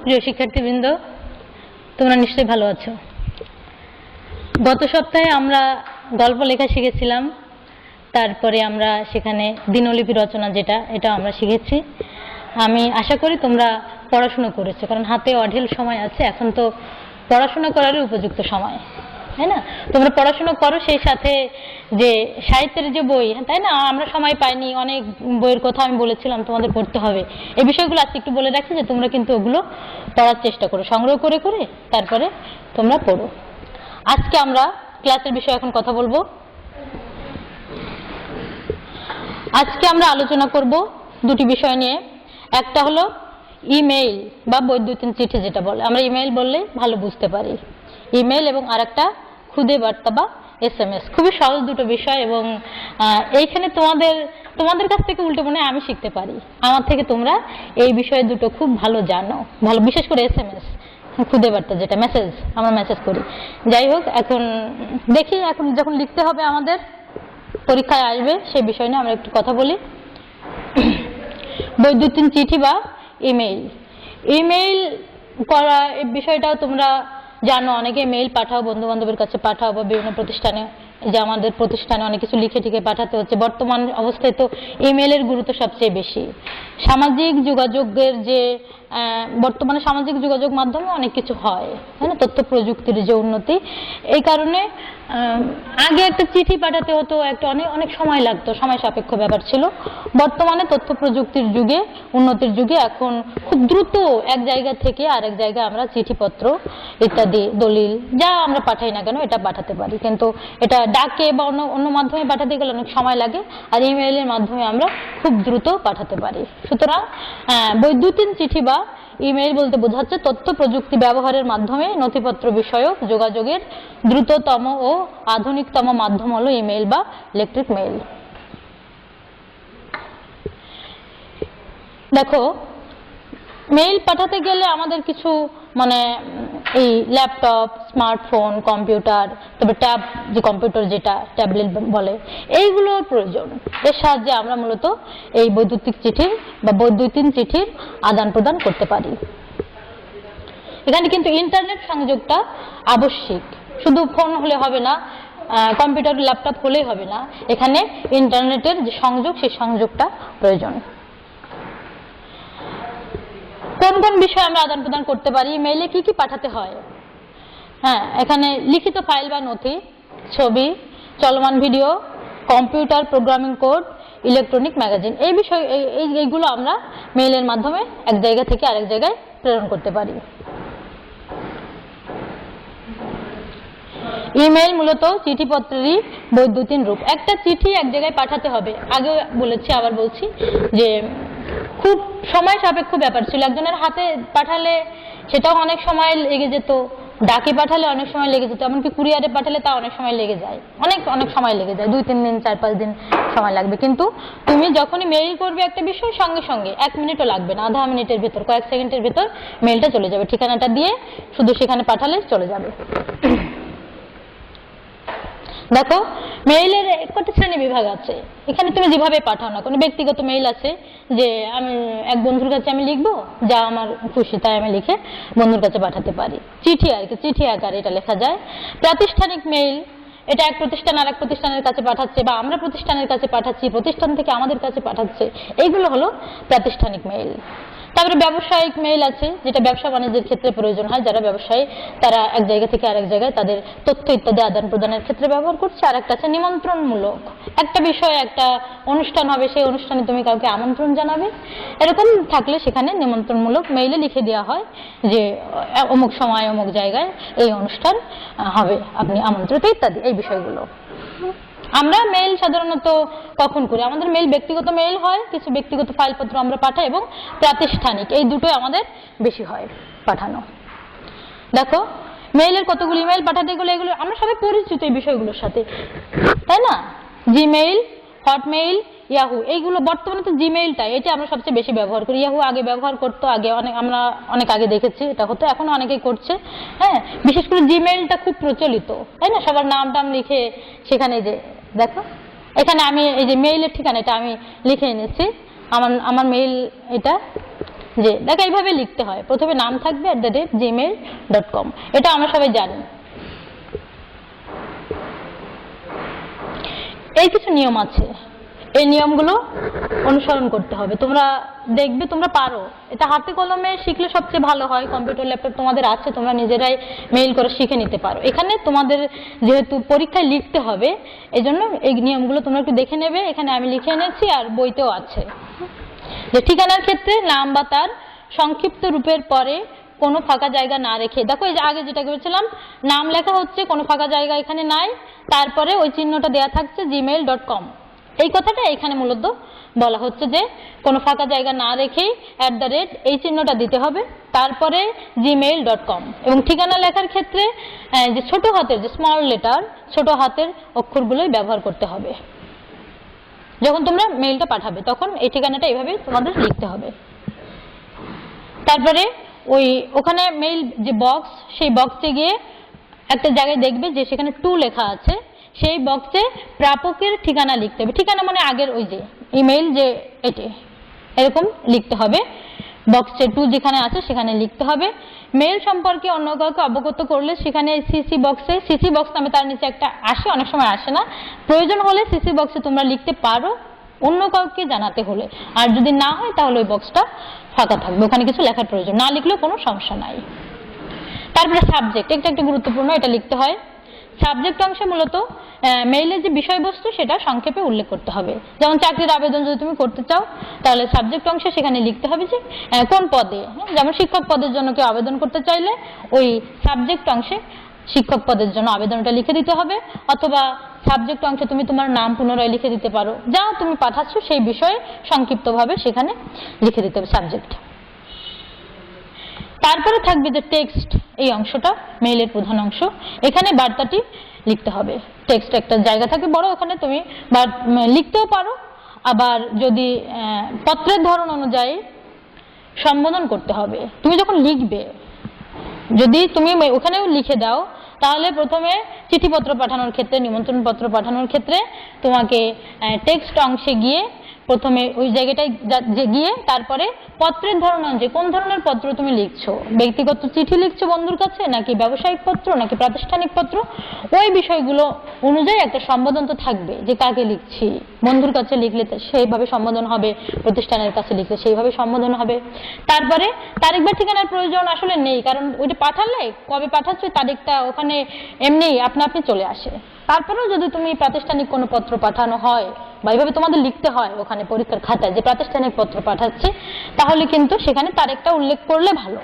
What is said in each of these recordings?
প্রিয় শিক্ষার্থীবৃন্দ, তোমরা নিশ্চয়ই ভালো আছো। গত সপ্তাহে আমরা গল্প লেখা শিখেছিলাম, তারপরে আমরা সেখানে দিনলিপি রচনা এটা আমরা শিখেছি। আমি আশা করি তোমরা পড়াশোনা করেছো, কারণ হাতে অঢেল সময় আছে। এখন তো পড়াশোনা করারই উপযুক্ত সময়, তাই না? তোমরা পড়াশোনা করো, সেই সাথে যে সাহিত্যের যে বই, তাই না, আমরা সময় পাইনি, অনেক বইয়ের কথা আমি বলেছিলাম তোমাদের পড়তে হবে। এই বিষয়গুলো আজকে একটু বলে রাখছি যে তোমরা কিন্তু ওগুলো পড়ার চেষ্টা করো, সংগ্রহ করে করে তারপরে তোমরা পড়ো। আজকে আমরা ক্লাসের বিষয়ে এখন কথা বলবো। আজকে আমরা আলোচনা করব দুটি বিষয় নিয়ে। একটা হলো ইমেইল বা বৈদ্যুতিন চিঠি, যেটা বলে আমরা ইমেইল বললে ভালো বুঝতে পারি, ইমেইল, এবং আরেকটা খুদে বার্তা বা SMS। খুবই সহজ দুটো বিষয়, এবং এইখানে তোমাদের কাছ থেকে উল্টো মনে আমি শিখতে পারি। আমার থেকে তোমরা এই বিষয়ে দুটো খুব ভালো জানো, ভালো, বিশেষ করে SMS, খুদে বার্তা, যেটা মেসেজ, আমরা মেসেজ করি। যাই হোক, এখন দেখি, এখন যখন লিখতে হবে, আমাদের পরীক্ষায় আসবে, সেই বিষয় নিয়ে আমরা একটু কথা বলি। বৈদ্যুতিন চিঠি বা ইমেইল। ইমেইল করা এই বিষয়টাও তোমরা জানো, অনেকে মেইল পাঠাও, বন্ধু বান্ধবের কাছে পাঠাও, বা বিভিন্ন প্রতিষ্ঠানে, যে আমাদের প্রতিষ্ঠানে অনেক কিছু লিখে টিকে পাঠাতে হচ্ছে। বর্তমান অবস্থায় তো ইমেইলের গুরুত্ব সবচেয়ে বেশি। সামাজিক যোগাযোগের যে বর্তমানে সামাজিক যোগাযোগ মাধ্যমে অনেক কিছু হয়, তাই না? তথ্য প্রযুক্তির যে উন্নতি, এই কারণে আগে একটা চিঠি পাঠাতে হতো, একটা অনেক সময় লাগতো, সময় সাপেক্ষ ব্যাপার ছিল। বর্তমানে তথ্য প্রযুক্তির যুগে, উন্নতির যুগে, এখন খুব দ্রুত এক জায়গা থেকে আরেক জায়গায় আমরা চিঠিপত্র ইত্যাদি, দলিল, যা আমরা পাঠাই না কেন, এটা পাঠাতে পারি। কিন্তু এটা ডাকে বা অন্য মাধ্যমে পাঠাতে গেলে অনেক সময় লাগে, আর ইমেইলের মাধ্যমে আমরা খুব দ্রুত পাঠাতে পারি। সুতরাং বৈদ্যুতিন চিঠি বা ইমেইল বলতে বোঝাচ্ছে তথ্য প্রযুক্তি ব্যবহারের মাধ্যমে নথিপত্র বিষয়ক যোগাযোগের দ্রুততম ও আধুনিকতম মাধ্যম হলো ইমেইল বা ইলেকট্রিক মেইল। দেখো, মেইল পাঠাতে গেলে আমাদের কিছু এই ল্যাপটপ, স্মার্টফোন, কম্পিউটার, তবে ট্যাব, যে কম্পিউটার, যেটা ট্যাবলেট বলে, এইগুলোর প্রয়োজন। এর সাহায্যে আমরা মূলত এই বৈদ্যুতিক চিঠির বা বৈদ্যুতিন চিঠির আদান প্রদান করতে পারি। এখানে কিন্তু ইন্টারনেট সংযোগটা আবশ্যিক, শুধু ফোন হলে হবে না, কম্পিউটার, ল্যাপটপ হলেই হবে না, এখানে ইন্টারনেটের যে সংযোগ, সেই সংযোগটা প্রয়োজন। কোন কোন বিষয়ে আমরা আদান প্রদান করতে পারি, মেইলে কি কি পাঠাতে হয়? এখানে লিখিত ফাইল বা নথি, ছবি, চলমান video, computer programming code, electronic magazine, এই বিষয়, এইগুলো আমরা মেইলের মাধ্যমে এক জায়গা থেকে আরেক জায়গায় প্রেরণ করতে পারি। ইমেইল মূলত চিঠিপত্রেরই বৈদ্যুতিন রূপ। একটা চিঠি এক জায়গায় পাঠাতে হবে, আগে বলেছি, আবার বলছি, যে খুব সময় সাপেক্ষ ব্যাপার ছিল। একজনের হাতে পাঠালে সেটাও অনেক সময় লেগে যেত, ডাকে পাঠালে অনেক সময় লেগে যেত, এমনকি কুরিয়ারে পাঠালে তা অনেক সময় লেগে যায়, অনেক সময় লেগে যায়, 2-3 দিন, 4-5 দিন সময় লাগবে। কিন্তু তুমি যখনই মেইল করবে একটা বিষয়, সঙ্গে সঙ্গে 1 মিনিটও লাগবে না, আধা মিনিটের ভেতর, কয়েক সেকেন্ডের ভেতর মেইলটা চলে যাবে। ঠিকানাটা দিয়ে শুধু সেখানে পাঠালে চলে যাবে। দেখো, মেইলের কত শ্রেণী বিভাগ আছে। এখানে তুমি যেভাবে পাঠাও না, কোনো ব্যক্তিগত মেইল আছে, যে আমি এক বন্ধুর কাছে আমি লিখবো, যা আমার খুশি তাই আমি লিখে বন্ধুর কাছে পাঠাতে পারি। চিঠি আর কি, চিঠি আকারে এটা লেখা যায়। প্রাতিষ্ঠানিক মেইল, এটা এক প্রতিষ্ঠান আর এক প্রতিষ্ঠানের কাছে পাঠাচ্ছে, বা আমরা প্রতিষ্ঠানের কাছে পাঠাচ্ছি, প্রতিষ্ঠান থেকে আমাদের কাছে পাঠাচ্ছে, এইগুলো হলো প্রাতিষ্ঠানিক মেইল। তারপরে ব্যবসায়িক মেইল আছে, যেটা ব্যবসা বাণিজ্যের ক্ষেত্রে প্রয়োজন হয়, যারা ব্যবসায়ী, তারা এক জায়গা থেকে আরেক জায়গায় তাদের তথ্য ইত্যাদি আদান প্রদানের ক্ষেত্রে ব্যবহার করছে। আর একটা আছে নিমন্ত্রণমূলক, একটা বিষয়ে একটা অনুষ্ঠান হবে, সেই অনুষ্ঠানে তুমি কাউকে আমন্ত্রণ জানাবে, এরকম থাকলে সেখানে নিমন্ত্রণমূলক মেইলে লিখে দেওয়া হয় যে অমুক সময় অমুক জায়গায় এই অনুষ্ঠান হবে, আপনি আমন্ত্রিত, ইত্যাদি, এই বিষয়গুলো। আমরা মেইল সাধারণত কখন করি? আমাদের মেইল ব্যক্তিগত মেইল হয়, কিছু ব্যক্তিগত ফাইলপত্র আমরা পাঠাই, এবং প্রাতিষ্ঠানিক, এই দুটোই আমাদের বেশি হয় পাঠানো। দেখো, মেইলের কতগুলি ইমেইল পাঠাতে গেলে, এগুলো আমরা সবাই পরিচিত এই বিষয়গুলোর সাথে, তাই না? জিমেইল, হটমেইল, ইয়াহু, এইগুলো বর্তমানে তো জিমেইলটা, এটা আমরা সবচেয়ে বেশি ব্যবহার করি। ইয়াহু আগে ব্যবহার করতো, আগে আমরা অনেক আগে দেখেছি এটা হতো, এখনো অনেকেই করছে। বিশেষ করে জিমেইলটা খুব প্রচলিত, তাই না? সবার নাম টাম লিখে সেখানে, যে দেখো, এখানে আমি এই যে মেইলের ঠিকানাটা আমি লিখে এনেছি, আমার মেইল এটা, যে দেখো এইভাবে লিখতে হয়, প্রথমে নাম থাকবে @gmail.com, এটা আমরা সবাই জানি। এই কিছু নিয়ম আছে, এই নিয়মগুলো অনুসরণ করতে হবে। তোমরা দেখবে তোমরা পারো, এটা হাতে কলমে শিখলে সবচেয়ে ভালো হয়। কম্পিউটার ল্যাপটপ তোমাদের আছে, তোমরা নিজেরাই মেইল করে শিখে নিতে পারো। এখানে তোমাদের যেহেতু পরীক্ষায় লিখতে হবে, এই জন্য এই নিয়মগুলো তোমরা একটু দেখে নেবে। এখানে আমি লিখে এনেছি আর বইতেও আছে। যে ঠিকানার ক্ষেত্রে নাম বা তার সংক্ষিপ্ত রূপের পরে কোনো ফাঁকা জায়গা না রেখে, দেখো এই যে আগে যেটা করেছিলাম, নাম লেখা হচ্ছে, কোনো ফাঁকা জায়গা এখানে নাই, তারপরে ওই চিহ্নটা দেয়া থাকছে gmail.com। এই কথাটা এখানে মূলত বলা হচ্ছে যে কোনো ফাঁকা জায়গা না রেখেই এই চিহ্নটা দিতে হবে, তারপরে gmail.com। এবং ঠিকানা লেখার ক্ষেত্রে যে ছোট হাতের, যে স্মল লেটার, ছোট হাতের অক্ষরগুলোই ব্যবহার করতে হবে। যখন তোমরা মেইলটা পাঠাবে তখন এই ঠিকানাটা এইভাবে তোমাদের লিখতে হবে। তারপরে ওখানে মেইল যে বক্স, সেই বক্সে গিয়ে একটা জায়গায় দেখবে যে সেখানে টু লেখা আছে, সেই বক্সে প্রাপকের ঠিকানা লিখতে হবে। ঠিকানা মানে আগের ওই যে ইমেইল, যে এটি এরকম লিখতে হবে। বক্সে টু যেখানে আছে সেখানে লিখতে হবে। মেইল সম্পর্কে অন্য কাউকে অবগত করলে সেখানে সিসি বক্স নামে তার নিচে একটা আসে, অনেক সময় আসে না, প্রয়োজন হলে সিসি বক্সে তোমরা লিখতে পারো অন্য কাউকে জানাতে হলে। আর যদি না হয় তাহলে ওই বক্সটা ফাঁকা থাকবে, ওখানে কিছু লেখার প্রয়োজন না লিখলেও কোনো সমস্যা নাই। তারপরে সাবজেক্ট, এটা একটা গুরুত্বপূর্ণ, এটা লিখতে হয়। সাবজেক্ট অংশে মূলত মেইলের যে বিষয়বস্তু সেটা সংক্ষেপে উল্লেখ করতে হবে। যেমন চাকরির আবেদন যদি তুমি করতে চাও, তাহলে সাবজেক্ট অংশে সেখানে লিখতে হবে যে কোন পদে, যেমন শিক্ষক পদের জন্য কেউ আবেদন করতে চাইলে ওই সাবজেক্ট অংশে শিক্ষক পদের জন্য আবেদনটা লিখে দিতে হবে, অথবা সাবজেক্ট অংশে তুমি তোমার নাম পুনরায় লিখে দিতে পারো, যা তুমি পাঠাচ্ছ সেই বিষয়ে সংক্ষিপ্তভাবে সেখানে লিখে দিতে হবে সাবজেক্ট। তারপরে থাকবে যে টেক্সট, এই অংশটা মেইলের প্রধান অংশ। এখানে বার্তাটি লিখতে হবে। টেক্সট একটা জায়গা থাকে বড়, ওখানে তুমি লিখতেও পারো, আবার যদি পত্রের ধরন অনুযায়ী সম্বোধন করতে হবে। তুমি যখন লিখবে, যদি তুমি ওখানেও লিখে দাও, তাহলে প্রথমে চিঠিপত্র পাঠানোর ক্ষেত্রে, নিমন্ত্রণ পত্র পাঠানোর ক্ষেত্রে তোমাকে টেক্সট অংশে গিয়ে প্রথমে ওই জায়গাটায় গিয়ে তারপরে পত্রের ধরন অনুযায়ী কোন ধরনের পত্র তুমি লিখছো, ব্যক্তিগত চিঠি লিখছো বন্ধুর কাছে, নাকি ব্যবসায়িক পত্র, নাকি প্রাতিষ্ঠানিক পত্র, ওই বিষয়গুলো অনুযায়ী একটা সম্বোধন তো থাকবে যে কাকে লিখছি। বন্ধুর কাছে লিখলে সেইভাবে সম্বোধন হবে, প্রতিষ্ঠানের কাছে লিখলে সেইভাবে সম্বোধন হবে। তারপরে তারিখ বা ঠিকানার প্রয়োজন আসলে নেই, কারণ ওইটা পাঠালে কবে পাঠাচ্ছ তারিখটা ওখানে এমনি আপনি চলে আসে। তারপরেও যদি তুমি প্রাতিষ্ঠানিক কোনো পত্র পাঠানো হয় বা এইভাবে তোমাদের লিখতে হয় ওখানে পরীক্ষার খাতায় যে প্রাতিষ্ঠানিক পত্র পাঠাচ্ছে, তাহলে কিন্তু সেখানে তারিখটা উল্লেখ করলে ভালো,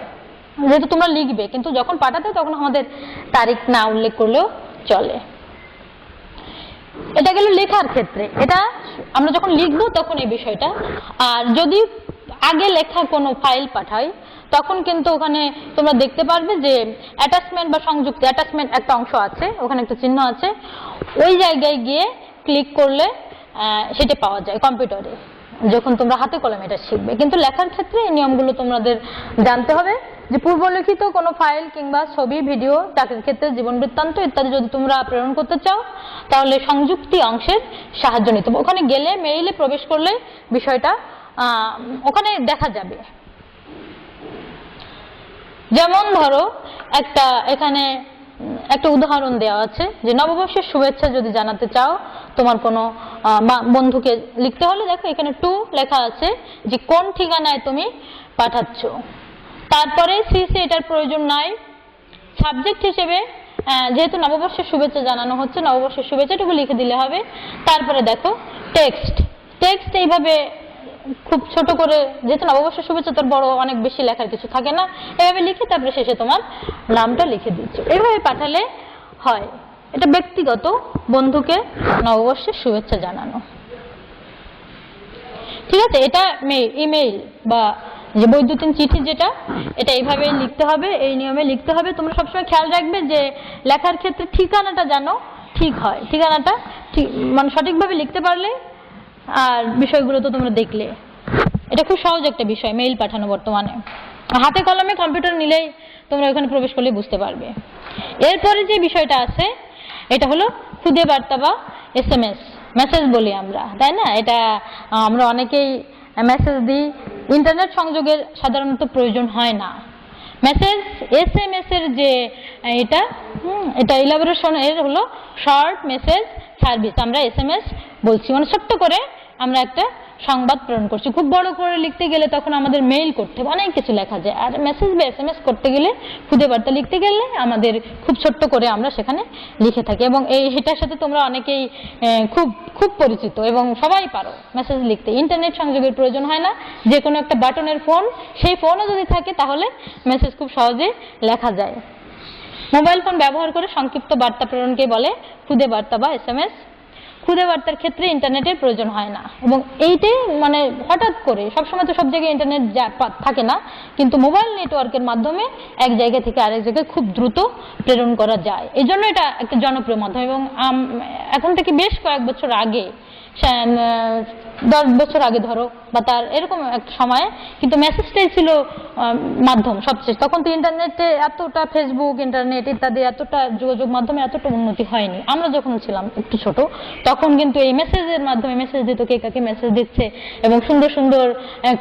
যেহেতু তোমরা লিখবে। কিন্তু যখন পাঠাতে তখন আমাদের তারিখ না উল্লেখ করলেও চলে। এটা গেল লেখার ক্ষেত্রে, এটা আমরা যখন লিখবো তখন এই বিষয়টা। আর যদি আগে লেখা কোনো ফাইল পাঠাই, তখন কিন্তু ওখানে তোমরা দেখতে পারবে যে অ্যাটাচমেন্ট বা সংযুক্ত, অ্যাটাচমেন্ট একটা অংশ আছে, ওখানে একটা চিহ্ন আছে, ওই জায়গায় গিয়ে ক্লিক করলে সেটা পাওয়া যায় কম্পিউটারে, যখন তোমরা হাতে কলমে এটা শিখবে। কিন্তু লেখার ক্ষেত্রে এই নিয়মগুলো তোমাদের জানতে হবে যে পূর্বলিখিত কোনো ফাইল কিংবা ছবি, ভিডিও, চাকরির ক্ষেত্রে জীবন বৃত্তান্ত ইত্যাদি যদি তোমরা প্রেরণ করতে চাও, তাহলে সংযুক্তি অংশের সাহায্য নিতে হবে। ওখানে গেলে মেইলে প্রবেশ করলে বিষয়টা ওখানে দেখা যাবে। যেমন ধরো এখানে একটা উদাহরণ দেওয়া আছে যে নববর্ষের শুভেচ্ছা যদি জানাতে চাও তোমার কোনো বন্ধুকে, লিখতে হলে দেখো এখানে টু লেখা আছে যে কোন ঠিকানায় তুমি পাঠাচ্ছ। তারপরে সিসি, এটার প্রয়োজন নাই। সাবজেক্ট হিসেবে যেহেতু নববর্ষের শুভেচ্ছা জানানো হচ্ছে, নববর্ষের শুভেচ্ছাটুকু লিখে দিলে হবে। তারপরে দেখো টেক্সট এইভাবে খুব ছোট করে, যেহেতু নববর্ষের শুভেচ্ছা তোর বড় অনেক বেশি লেখার কিছু থাকে না, এভাবে লিখে তারপরে শেষে তোমার নামটা লিখে দিচ্ছ। এইভাবে পাঠালে হয়। এটা ব্যক্তিগত বন্ধুকে নববর্ষের শুভেচ্ছা জানানো। ঠিক আছে, এটা ইমেইল বা যে বৈদ্যুতিন চিঠি যেটা, এটা এইভাবে লিখতে হবে, এই নিয়মে লিখতে হবে। তোমরা সবসময় খেয়াল রাখবে যে লেখার ক্ষেত্রে ঠিকানাটা যেন ঠিক হয়, ঠিকানাটা ঠিক মানে সঠিকভাবে লিখতে পারলে। আর বিষয়গুলো তো তোমরা দেখলে, এটা খুব সহজ একটা বিষয় মেইল পাঠানো। বর্তমানে হাতে কলমে কম্পিউটার নিলেই তোমরা ওখানে প্রবেশ করলে বুঝতে পারবে। এরপরে যে বিষয়টা আছে এটা হলো খুদে বার্তা বা SMS, মেসেজ বলি আমরা, তাই না? এটা আমরা অনেকেই মেসেজ দিই, ইন্টারনেট সংযোগের সাধারণত প্রয়োজন হয় না। মেসেজ SMS এর যে এটা ইলাবোরেশন এর হলো শর্ট মেসেজ সার্ভিস। আমরা SMS বলছি, মানে ছোট্ট করে আমরা একটা সংবাদ প্রেরণ করছি। খুব বড় করে লিখতে গেলে তখন আমাদের মেইল করতে হবে, অনেক কিছু লেখা যায়। আর মেসেজ বা SMS করতে গেলে, খুদে বার্তা লিখতে গেলে আমাদের খুব ছোট্ট করে আমরা সেখানে লিখে থাকি। এবং এটার সাথে তোমরা অনেকেই খুব খুব পরিচিত এবং সবাই পারো মেসেজ লিখতে। ইন্টারনেট সংযোগের প্রয়োজন হয় না, যে কোনো একটা বাটনের ফোন, সেই ফোনও যদি থাকে তাহলে মেসেজ খুব সহজে লেখা যায়। মোবাইল ফোন ব্যবহার করে সংক্ষিপ্ত বার্তা প্রেরণকে বলে খুদে বার্তা বা SMS। খুদে বার্তার ক্ষেত্রে ইন্টারনেটের প্রয়োজন হয় না, এবং এইটাই মানে হঠাৎ করে, সবসময় তো সব জায়গায় ইন্টারনেট থাকে না, কিন্তু মোবাইল নেটওয়ার্কের মাধ্যমে এক জায়গা থেকে আরেক জায়গায় খুব দ্রুত প্রেরণ করা যায়। এই জন্য এটা একটা জনপ্রিয় মাধ্যম। এবং এখন থেকে বেশ কয়েক বছর আগে, 10 বছর আগে ধরো বা তার এরকম একটা সময়ে, কিন্তু মেসেজটাই ছিল মাধ্যম সবচেয়ে। তখন তো ইন্টারনেটে এতটা, ফেসবুক, ইন্টারনেট ইত্যাদি এতটা যোগাযোগ মাধ্যমে এতটা উন্নতি হয়নি। আমরা যখন ছিলাম একটু ছোট, তখন কিন্তু এই মেসেজের মাধ্যমে মেসেজ দিত, কে কাকে মেসেজ দিচ্ছে এবং সুন্দর সুন্দর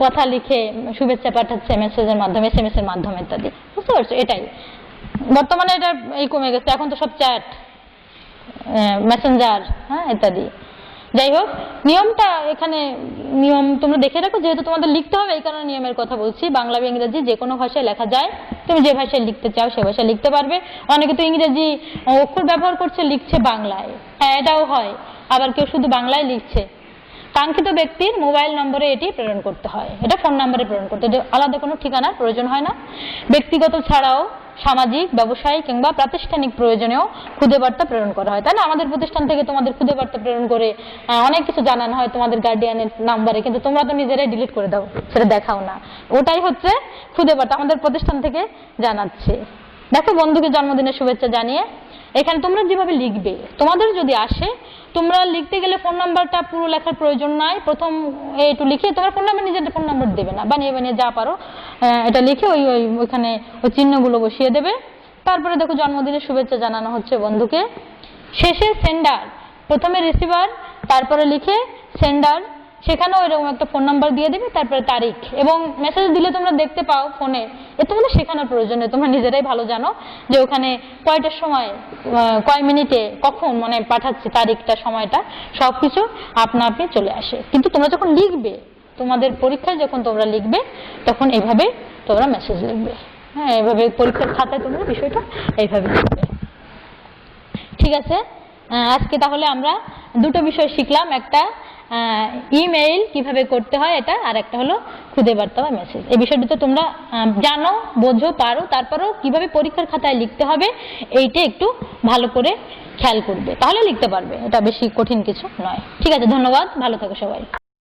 কথা লিখে শুভেচ্ছা পাঠাচ্ছে মেসেজের মাধ্যমে, SMS এর মাধ্যমে ইত্যাদি। বুঝতে পারছো? এটাই বর্তমানে এটা এই কমে গেছে, এখন তো সব চ্যাট, মেসেঞ্জার, হ্যাঁ, ইত্যাদি। যাই হোক, নিয়মটা এখানে নিয়ম তোমরা দেখে রাখো, যেহেতু তোমাদের লিখতে হবে এই কারণে নিয়মের কথা বলছি। বাংলা বা ইংরেজি যে কোনো ভাষায় লেখা যায়, তুমি যে ভাষায় লিখতে চাও সে ভাষায় লিখতে পারবে। অনেকে তো ইংরেজি অক্ষর ব্যবহার করছে, লিখছে বাংলায়, হ্যাঁ এটাও হয়। আবার কেউ শুধু বাংলায় লিখছে। কাঙ্ক্ষিত ব্যক্তির মোবাইল নম্বরে এটি প্রেরণ করতে হয়, এটা ফোন নম্বরে প্রেরণ করতে হয়, আলাদা কোনো ঠিকানার প্রয়োজন হয় না। ব্যক্তিগত ছাড়াও সামাজিক, ব্যবসায়িক কিংবা প্রাতিষ্ঠানিক প্রয়োজনেও খুদে বার্তা প্রেরণ করা হয়, তাই না? আমাদের প্রতিষ্ঠান থেকে তোমাদের খুদে বার্তা প্রেরণ করে অনেক কিছু জানানো হয় তোমাদের গার্ডিয়ানের নাম্বারে, কিন্তু তোমরা তো নিজেরাই ডিলিট করে দাও, সেটা দেখাও না। ওটাই হচ্ছে খুদে বার্তা, আমাদের প্রতিষ্ঠান থেকে জানাচ্ছে। দেখো, বন্ধুকে জন্মদিনের শুভেচ্ছা জানিয়ে এখানে তোমরা যেভাবে লিখবে, তোমাদের যদি আসে, তোমরা লিখতে গেলে ফোন নাম্বারটা পুরো লেখার প্রয়োজন নাই। প্রথম একটু লিখে তোমার ফোন নাম্বার, নিজের ফোন নাম্বার দেবে না, বানিয়ে বানিয়ে যা পারো এটা লিখে ওইখানে ওই চিহ্নগুলো বসিয়ে দেবে। তারপরে দেখো, জন্মদিনের শুভেচ্ছা জানানো হচ্ছে বন্ধুকে। শেষে সেন্ডার, প্রথমে রিসিভার, তারপরে লিখে সেন্ডার, সেখানেও এরকম একটা ফোন নাম্বার দিয়ে দেবে, তারপরে তারিখ। এবং মেসেজ দিলে তোমরা দেখতে পাও ফোনে, এ তোমাদের শেখানোর প্রয়োজন নেই, তোমরা নিজেরাই ভালো জানো যে ওখানে কয়টার সময়, কয় মিনিটে, কখন মানে পাঠাচ্ছে, তারিখটা, সময়টা, সবকিছু আপনা আপনি চলে আসে। কিন্তু তোমরা যখন লিখবে, তোমাদের পরীক্ষায় যখন তোমরা লিখবে, তখন এইভাবে তোমরা মেসেজ লিখবে, হ্যাঁ, এইভাবে পরীক্ষার খাতায় তোমরা বিষয়টা এইভাবে লিখবে। ঠিক আছে, আজকে তাহলে আমরা দুটো বিষয় শিখলাম, একটা ইমেইল কিভাবে করতে হয় এটা, আর একটা হলো খুদে বার্তা বা মেসেজ। এই বিষয়টা তোমরা জানো, বোঝো, পারো, তারপরেও কিভাবে পরীক্ষার খাতায় লিখতে হবে এইটা একটু ভালো করে খেয়াল করবে, তাহলে লিখতে পারবে। এটা বেশি কঠিন কিছু নয়। ঠিক আছে, ধন্যবাদ, ভালো থাকো সবাই।